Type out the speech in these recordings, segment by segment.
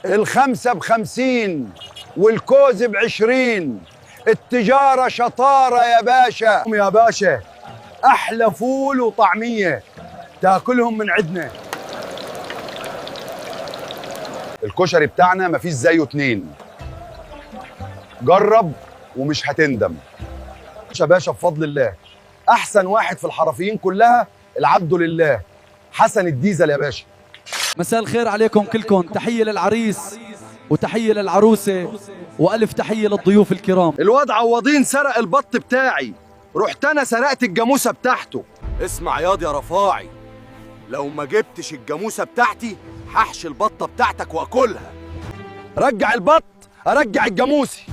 الخمسة ب50 والكوز ب20. التجارة شطارة يا باشا. يا باشا أحلى فول وطعمية تاكلهم من عندنا. الكشري بتاعنا مفيش زيه اتنين، جرب ومش هتندم. يا باشا بفضل الله أحسن واحد في الحرفيين كلها العبد لله حسن الديزل يا باشا. مساء الخير عليكم كلكم، تحية للعريس وتحية للعروسة وألف تحية للضيوف الكرام. الواد عوضين سرق البط بتاعي، رحت أنا سرقت الجاموسة بتاعته. اسمع ياض يا رفاعي، لو ما جبتش الجاموسة بتاعتي هحشي البطة بتاعتك وأكلها. رجع البط أرجع الجاموسي.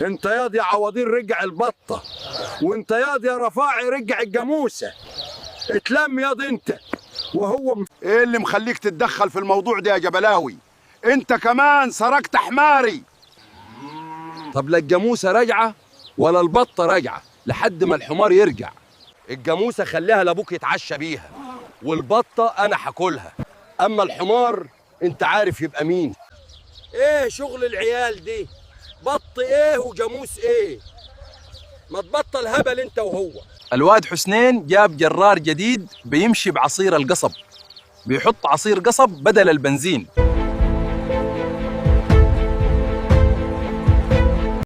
انت ياض يا عوضين رجع البطة، وانت ياض يا رفاعي رجع الجاموسة. اتلم ياض انت وهو ايه اللي مخليك تتدخل في الموضوع ده يا جبلاوي؟ انت كمان سرقت حماري. طب لا الجاموسة راجعة ولا البطة راجعة لحد ما الحمار يرجع. الجاموسة خليها لابوك يتعشى بيها، والبطة أنا هاكلها، أما الحمار أنت عارف يبقى مين. إيه شغل العيال دي؟ بط إيه وجاموس إيه؟ ما تبطل هبل أنت وهو. الواد حسنين جاب جرار جديد بيمشي بعصير القصب، بيحط عصير قصب بدل البنزين.